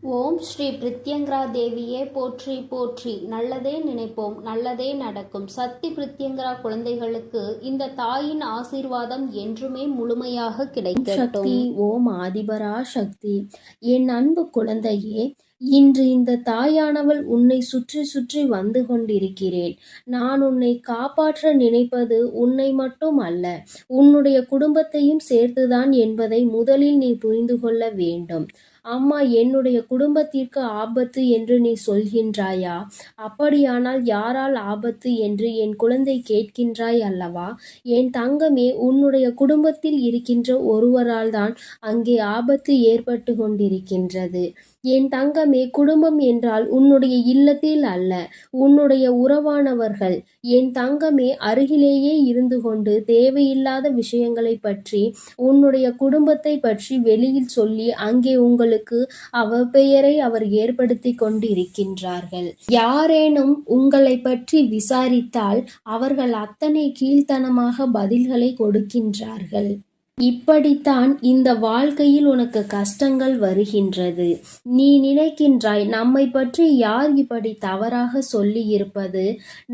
ஓம் ஸ்ரீ பிரித்யங்கரா தேவியே போற்றி போற்றி. நல்லதே நினைப்போம், நல்லதே நடக்கும். சக்தி பிரித்யங்கரா குழந்தைகளுக்கு இந்த தாயின் ஆசீர்வாதம் என்றுமே முழுமையாக கிடைக்கட்டும். சக்தி ஓம் ஆதிபரா சக்தி. என் அன்பு குழந்தையே, இன்று இந்த தாயானவள் உன்னை சுற்றி சுற்றி வந்து கொண்டிருக்கிறேன். நான் உன்னை காப்பாற்ற நினைப்பது உன்னை மட்டும் அல்ல, உன்னுடைய குடும்பத்தையும் சேர்த்துதான் என்பதை முதலில் நீ புரிந்து கொள்ள வேண்டும். அம்மா, என்னுடைய குடும்பத்திற்கு ஆபத்து என்று நீ சொல்கின்றாயா? அப்படியானால் யாரால் ஆபத்து என்று என் குழந்தை கேட்கின்றாய் அல்லவா? என் தங்கமே, உன்னுடைய குடும்பத்தில் இருக்கின்ற ஒருவரால் தான் அங்கே ஆபத்து ஏற்பட்டு கொண்டிருக்கின்றது. என் தங்கமே, குடும்பம் என்றால் உன்னுடைய இல்லத்தில் அல்ல, உன்னுடைய உறவானவர்கள். என் தங்கமே, அருகிலேயே இருந்து கொண்டு தேவையில்லாத விஷயங்களை பற்றி, உன்னுடைய குடும்பத்தை பற்றி வெளியில் சொல்லி அங்கே உங்களுக்கு அவப்பெயரை அவர் ஏற்படுத்தி கொண்டிருக்கின்றார்கள். யாரேனும் உங்களை பற்றி விசாரித்தால் அவர்கள் அத்தனை கீழ்த்தனமாக பதில்களை கொடுக்கின்றார்கள். இப்படித்தான் இந்த வாழ்க்கையில் உனக்கு கஷ்டங்கள் வருகின்றது. நீ நினைக்கின்றாய், நம்மை பற்றி யார் இப்படி தவறாக சொல்லி இருப்பது,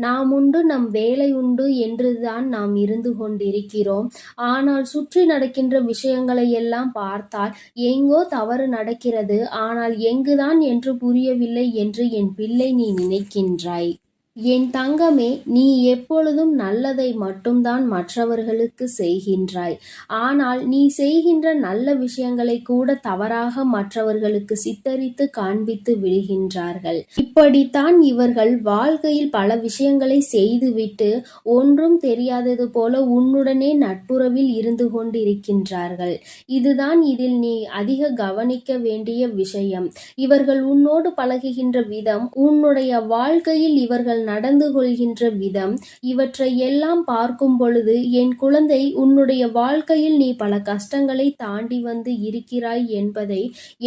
நாம் உண்டு நம் வேலை உண்டு என்றுதான் நாம் இருந்து கொண்டிருக்கிறோம். ஆனால் சுற்றி நடக்கின்ற விஷயங்களை எல்லாம் பார்த்தால் எங்கோ தவறு நடக்கிறது, ஆனால் எங்குதான் என்று புரியவில்லை என்று என் பிள்ளை நீ நினைக்கின்றாய். என் தங்கமே, நீ எப்பொழுதும் நல்லதை மட்டும்தான் மற்றவர்களுக்கு செய்கின்றாய். ஆனால் நீ செய்கின்ற நல்ல விஷயங்களை கூட தவறாக மற்றவர்களுக்கு சித்தரித்து காண்பித்து விடுகின்றார்கள். இப்படித்தான் இவர்கள் வாழ்க்கையில் பல விஷயங்களை செய்துவிட்டு ஒன்றும் தெரியாதது போல உன்னுடனே நட்புறவில் இருந்து கொண்டிருக்கின்றார்கள். இதுதான் இதில் நீ அதிக கவனிக்க வேண்டிய விஷயம். இவர்கள் உன்னோடு பழகுகின்ற விதம், உன்னுடைய வாழ்க்கையில் இவர்கள் நடந்து கொள்கின்ற விதம், இவற்றை எல்லாம் பார்க்கும் பொழுது என் குழந்தை, உன்னுடைய வாழ்க்கையில் நீ பல கஷ்டங்களை தாண்டி வந்து இருக்கிறாய் என்பதை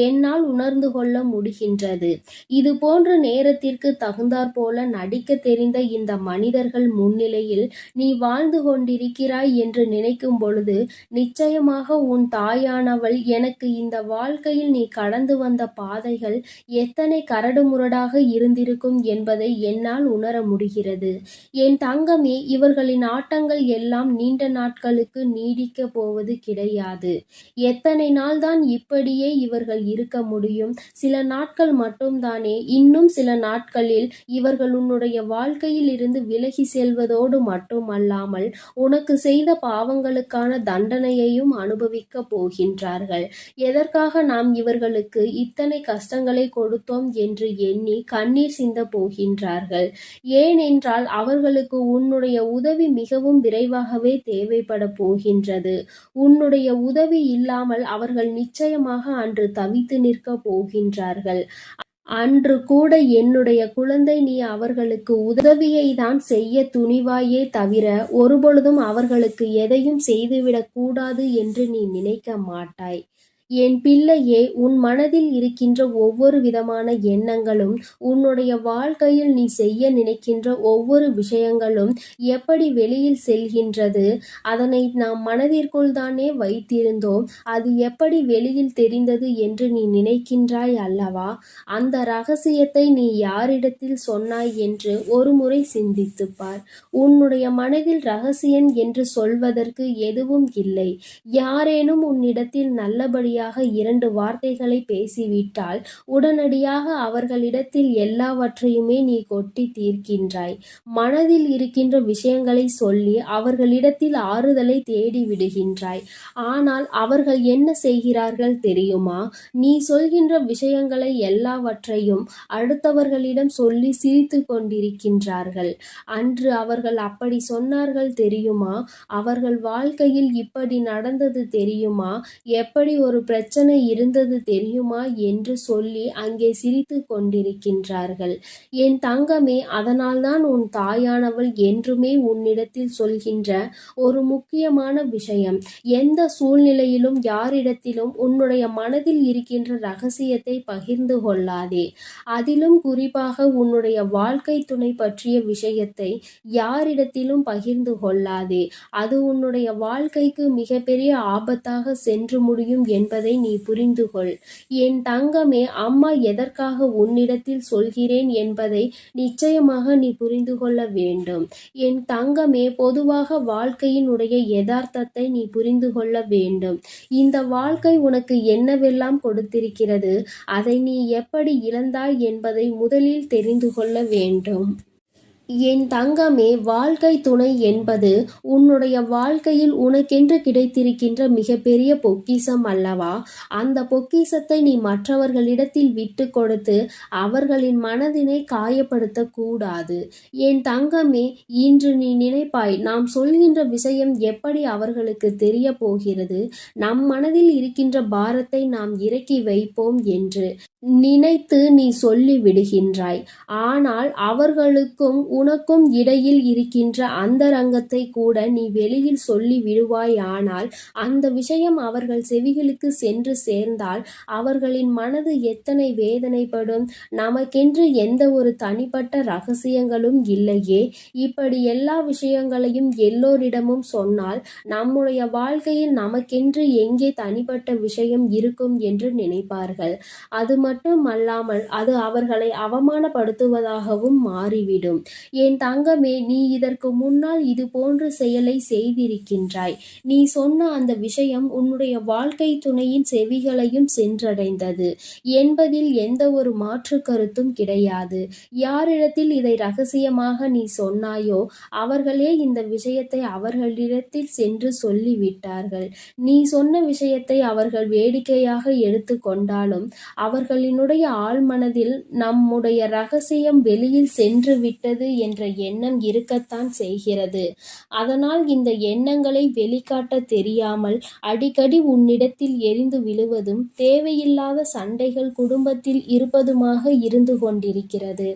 என்னால் உணர்ந்து கொள்ள முடிகின்றது. இது போன்ற நேரத்திற்கு தகுந்தாற் போல நடிக்க தெரிந்த இந்த மனிதர்கள் முன்னிலையில் நீ வாழ்ந்து கொண்டிருக்கிறாய் என்று நினைக்கும் பொழுது நிச்சயமாக உன் தாயானவள் எனக்கு இந்த வாழ்க்கையில் நீ கடந்து வந்த பாதைகள் எத்தனை கரடுமுரடாக இருந்திருக்கும் என்பதை என்னால் உணர முடிகிறது. என் தங்கமே, இவர்களின் ஆட்டங்கள் எல்லாம் நீண்ட நாட்களுக்கு நீடிக்க போவது கிடையாது. எத்தனை நாள் தான் இப்படியே இவர்கள் இருக்க முடியும்? சில நாட்கள் மட்டும்தானே. இன்னும் சில நாட்களில் இவர்கள் உன்னுடைய வாழ்க்கையில் இருந்து விலகி செல்வதோடு மட்டுமல்லாமல் உனக்கு செய்த பாவங்களுக்கான தண்டனையையும் அனுபவிக்க போகின்றார்கள். எதற்காக நாம் இவர்களுக்கு இத்தனை கஷ்டங்களை கொடுத்தோம் என்று எண்ணி கண்ணீர் சிந்த போகின்றார்கள். ஏனென்றால் அவர்களுக்கு உன்னுடைய உதவி மிகவும் விரைவாகவே தேவைப்பட போகின்றது. உன்னுடைய உதவி இல்லாமல் அவர்கள் நிச்சயமாக அன்று தவித்து நிற்க போகின்றார்கள். அன்று கூட என்னுடைய குழந்தை, நீ அவர்களுக்கு உதவியை தான் செய்ய துணிவாயே தவிர ஒருபொழுதும் அவர்களுக்கு எதையும் செய்துவிடக் கூடாது என்று நீ நினைக்க மாட்டாய். என் பிள்ளையே, உன் மனதில் இருக்கின்ற ஒவ்வொரு விதமான எண்ணங்களும், உன்னுடைய வாழ்க்கையில் நீ செய்ய நினைக்கின்ற ஒவ்வொரு விஷயங்களும் எப்படி வெளியில் செல்கின்றது? அதனை நாம் மனதிற்குள் தானே வைத்திருந்தோம், அது எப்படி வெளியில் தெரிந்தது என்று நீ நினைக்கின்றாய் அல்லவா? அந்த ரகசியத்தை நீ யாரிடத்தில் சொன்னாய் என்று ஒரு முறை சிந்தித்துப் பார். உன்னுடைய மனதில் ரகசியம் என்று சொல்வதற்கு எதுவும் இல்லை. யாரேனும் உன்னிடத்தில் நல்லபடி இரண்டு வார்த்தைகளை பேசிவிட்டால் உடனடியாக அவர்களிடத்தில் எல்லாவற்றையுமே நீ கொட்டி தீர்க்கின்றாய். மனதில் இருக்கின்ற விஷயங்களை சொல்லி அவர்களிடத்தில் ஆறுதலை தேடி விடுகின்றாய். ஆனால் அவர்கள் என்ன செய்கிறார்கள் தெரியுமா? நீ சொல்கின்ற விஷயங்களை எல்லாவற்றையும் அடுத்தவர்களிடம் சொல்லி சிரித்து கொண்டிருக்கின்றார்கள். அன்று அவர்கள் அப்படி சொன்னார்கள் தெரியுமா? அவர்கள் வாழ்க்கையில் இப்படி நடந்தது தெரியுமா? எப்படி ஒரு பிரச்சனை இருந்தது தெரியுமா என்று சொல்லி அங்கே சிரித்து கொண்டிருக்கின்றார்கள். என் தங்கமே, அதனால்தான் உன் தாயானவள் என்றுமே உன்னிடத்தில் சொல்கின்ற ஒரு முக்கியமான விஷயம், எந்த சூழ்நிலையிலும் யாரிடத்திலும் உன்னுடைய மனதில் இருக்கின்ற ரகசியத்தை பகிர்ந்து கொள்ளாதே. அதிலும் குறிப்பாக உன்னுடைய வாழ்க்கை துணை பற்றிய விஷயத்தை யாரிடத்திலும் பகிர்ந்து கொள்ளாதே. அது உன்னுடைய வாழ்க்கைக்கு மிகப்பெரிய ஆபத்தாக சென்று முடியும் என்பதை என்பதை நீ புரிந்து கொள். என் தங்கமே, அம்மா எதற்காக உன்னிடத்தில் சொல்கிறேன் என்பதை நிச்சயமாக நீ புரிந்து கொள்ள வேண்டும். என் தங்கமே, பொதுவாக வாழ்க்கையினுடைய யதார்த்தத்தை நீ புரிந்து கொள்ள வேண்டும். இந்த வாழ்க்கை உனக்கு என்னவெல்லாம் கொடுத்திருக்கிறது, அதை நீ எப்படி இழந்தாய் என்பதை முதலில் தெரிந்து கொள்ள வேண்டும். என் தங்கமே, வாழ்க்கை துணை என்பது உன்னுடைய வாழ்க்கையில் உனக்கென்று கிடைத்திருக்கின்ற மிகப்பெரிய பொக்கிஷம் அல்லவா? அந்த பொக்கிஷத்தை நீ மற்றவர்களிடத்தில் விட்டு கொடுத்து அவர்களின் மனதினை காயப்படுத்தக்கூடாது. என் தங்கமே, இன்று நீ நினைப்பாய், நாம் சொல்கின்ற விஷயம் எப்படி அவர்களுக்கு தெரிய போகிறது, நம் மனதில் இருக்கின்ற பாரத்தை நாம் இறக்கி வைப்போம் என்று நினைத்து நீ சொல்லி விடுகின்றாய். ஆனால் அவர்களுக்கும் உனக்கும் இடையில் இருக்கின்ற அந்தரங்கத்தை கூட நீ வெளியில் சொல்லி விடுவாயானால் அந்த விஷயம் அவர்கள் செவிகளுக்கு சென்று சேர்ந்தால் அவர்களின் மனது எத்தனை வேதனைப்படும். நமக்கென்று எந்த ஒரு தனிப்பட்ட ரகசியங்களும் இல்லையே, இப்படி எல்லா விஷயங்களையும் எல்லோரிடமும் சொன்னால் நம்முடைய வாழ்க்கையில் நமக்கென்று எங்கே தனிப்பட்ட விஷயம் இருக்கும் என்று நினைப்பார்கள். அது மட்டுமல்லாமல் அது அவர்களை அவமானப்படுத்துவதாகவும் மாறிவிடும். என் தங்கமே, நீ இதற்கு முன்னால் இது போன்ற செயலை செய்திருக்கின்றாய். நீ சொன்ன அந்த விஷயம் உன்னுடைய வாழ்க்கை துணையின் செவிகளையும் சென்றடைந்தது என்பதில் எந்த ஒரு மாற்று கருத்தும் கிடையாது. யாரிடத்தில் இதை ரகசியமாக நீ சொன்னாயோ அவர்களே இந்த விஷயத்தை அவர்களிடத்தில் சென்று சொல்லிவிட்டார்கள். நீ சொன்ன விஷயத்தை அவர்கள் வேடிக்கையாக எடுத்து கொண்டாலும் அவர்களினுடைய ஆழ்மனதில் நம்முடைய ரகசியம் வெளியில் சென்று விட்டது என்ற எண்ணம் இருக்கத்தான் செய்கிறது. அதனால் இந்த எண்ணங்களை வெளிக்காட்ட தெரியாமல் அடிக்கடி உன்னிடத்தில் எரிந்து விழுவதும் தேவையில்லாத சண்டைகள் குடும்பத்தில் இருப்பதுமாக இருந்து கொண்டிருக்கிறது.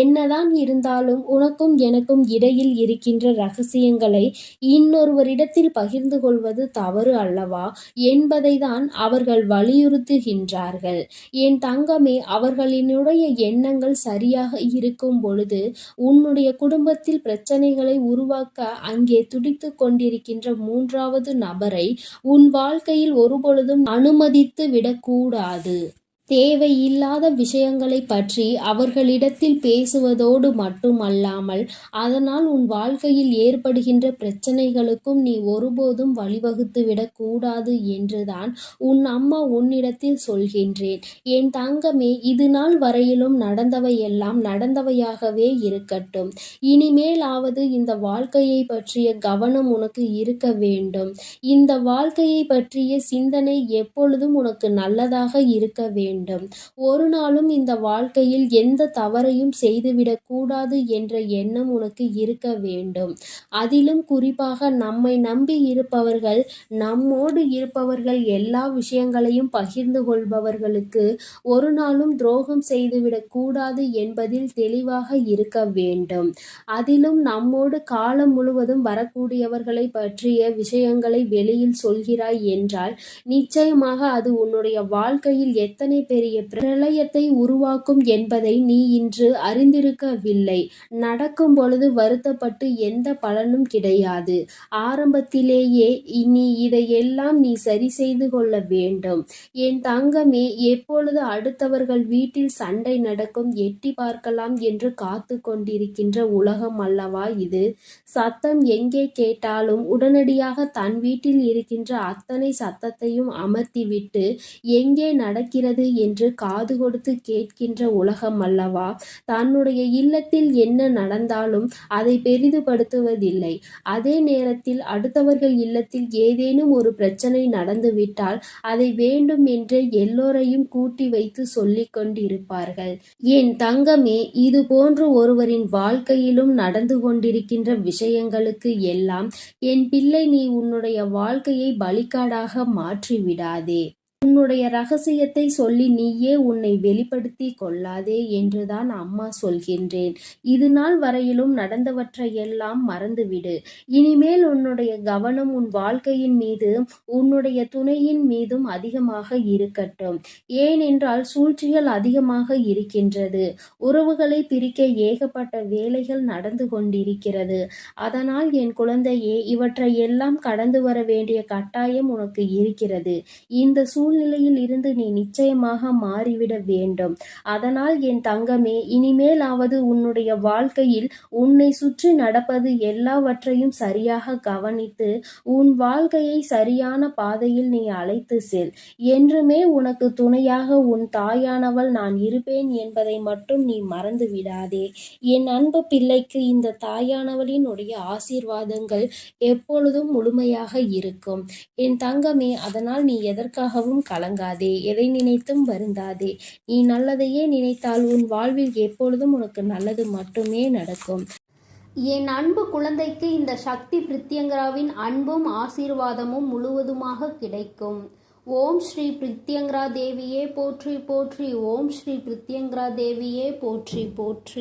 என்னதான் இருந்தாலும் உனக்கும் எனக்கும் இடையில் இருக்கின்ற ரகசியங்களை இன்னொருவரிடத்தில் பகிர்ந்து கொள்வது தவறு அல்லவா என்பதை தான் அவர்கள் வலியுறுத்துகின்றார்கள். என் தங்கமே, அவர்களினுடைய எண்ணங்கள் சரியாக இருக்கும் பொழுது உன்னுடைய குடும்பத்தில் பிரச்சனைகளை உருவாக்க அங்கே துடித்துக் கொண்டிருக்கின்ற மூன்றாவது நபரை உன் வாழ்க்கையில் ஒருபொழுதும் அனுமதித்து விடக்கூடாது. தேவையில்லாத விஷயங்களை பற்றி அவர்களிடத்தில் பேசுவதோடு மட்டுமல்லாமல் அதனால் உன் வாழ்க்கையில் ஏற்படுகின்ற பிரச்சனைகளுக்கும் நீ ஒருபோதும் வழிவகுத்துவிடக் கூடாது என்றுதான் உன் அம்மா உன்னிடத்தில் சொல்கின்றேன். என் தங்கமே, இது நாள் வரையிலும் நடந்தவையெல்லாம் நடந்தவையாகவே இருக்கட்டும். இனிமேலாவது இந்த வாழ்க்கையை பற்றிய கவனம் உனக்கு இருக்க வேண்டும். இந்த வாழ்க்கையை பற்றிய சிந்தனை எப்பொழுதும் உனக்கு நல்லதாக இருக்க வேண்டும். ஒரு நாளும் இந்த வாழ்க்கையில் எந்த தவறையும் செய்துவிடக் கூடாது என்ற எண்ணம் உனக்கு இருக்க வேண்டும். அதிலும் குறிப்பாக நம்மை நம்பி இருப்பவர்கள், நம்மோடு இருப்பவர்கள், எல்லா விஷயங்களையும் பகிர்ந்து கொள்பவர்களுக்கு ஒரு நாளும் துரோகம் செய்துவிடக் கூடாது என்பதில் தெளிவாக இருக்க வேண்டும். அதிலும் நம்மோடு காலம் முழுவதும் வரக்கூடியவர்களை பற்றிய விஷயங்களை வெளியில் சொல்கிறாய் என்றால் நிச்சயமாக அது உன்னுடைய வாழ்க்கையில் எத்தனை பெரிய பிரளயத்தை உருவாக்கும் என்பதை நீ இன்று அறிந்திருக்கவில்லை. நடக்கும் பொழுது வருத்தப்பட்டு எந்த பலனும் கிடையாது. ஆரம்பத்திலேயே நீ இதையெல்லாம் நீ சரி செய்து கொள்ள வேண்டும். என் தங்கமே, எப்பொழுது அடுத்தவர்கள் வீட்டில் சண்டை நடக்கும் எட்டி பார்க்கலாம் என்று காத்து கொண்டிருக்கின்ற உலகம் அல்லவா இது. சத்தம் எங்கே கேட்டாலும் உடனடியாக தன் வீட்டில் இருக்கின்ற அத்தனை சத்தத்தையும் அமர்த்திவிட்டு எங்கே நடக்கிறது என்று காது கொடுத்து கேட்கின்ற உலகம் அல்லவா. தன்னுடைய இல்லத்தில் என்ன நடந்தாலும் அதை பெரிதுபடுத்துவதில்லை. அதே நேரத்தில் அடுத்தவர்கள் இல்லத்தில் ஏதேனும் ஒரு பிரச்சனை நடந்துவிட்டால் அதை வேண்டும் என்று எல்லோரையும் கூட்டி வைத்து சொல்லிக் கொண்டிருப்பார்கள். என் தங்கமே, இது போன்று ஒருவரின் வாழ்க்கையிலும் நடந்து கொண்டிருக்கின்ற விஷயங்களுக்கு எல்லாம் என் பிள்ளை, நீ உன்னுடைய வாழ்க்கையை பலிக்காடாக மாற்றி விடாதே. உன்னுடைய ரகசியத்தை சொல்லி நீயே உன்னை வெளிப்படுத்தி கொள்ளாதே என்றுதான் அம்மா சொல்கின்றேன். இது நாள் வரையிலும் நடந்தவற்றையெல்லாம் மறந்துவிடு. இனிமேல் உன்னுடைய கவனம் உன் வாழ்க்கையின் மீது, உன்னுடைய துணையின் மீதும் அதிகமாக இருக்கட்டும். ஏனென்றால் சூழ்ச்சிகள் அதிகமாக இருக்கின்றது. உறவுகளை பிரிக்க ஏகப்பட்ட வேலைகள் நடந்து கொண்டிருக்கிறது. அதனால் என் குழந்தையே, இவற்றையெல்லாம் கடந்து வர வேண்டிய கட்டாயம் உனக்கு இருக்கிறது. இந்த சூழ்நிலையில் இருந்து நீ நிச்சயமாக மாறிவிட வேண்டும். அதனால் என் தங்கமே, இனிமேலாவது உன்னுடைய வாழ்க்கையில் உன்னை சுற்றி நடப்பது எல்லாவற்றையும் சரியாக கவனித்து உன் வாழ்க்கையை சரியான பாதையில் நீ அழைத்து செல். என்றுமே உனக்கு துணையாக உன் தாயானவள் நான் இருப்பேன் என்பதை மட்டும் நீ மறந்து விடாதே. என் அன்பு பிள்ளைக்கு இந்த தாயானவளினுடைய ஆசீர்வாதங்கள் எப்பொழுதும் முழுமையாக இருக்கும். என் தங்கமே, அதனால் நீ எதற்காகவும் கலங்காதே, எதை நினைத்தும் வருந்தாதே. நீ நல்லதையே நினைத்தால் உன் வாழ்வில் எப்பொழுதும் உனக்கு நல்லது மட்டுமே நடக்கும். என் அன்பு குழந்தைக்கு இந்த சக்தி பிரித்யங்கராவின் அன்பும் ஆசீர்வாதமும் முழுவதுமாக கிடைக்கும். ஓம் ஸ்ரீ பிரித்யங்கரா தேவியே போற்றி போற்றி. ஓம் ஸ்ரீ பிரித்யங்கரா தேவியே போற்றி போற்றி.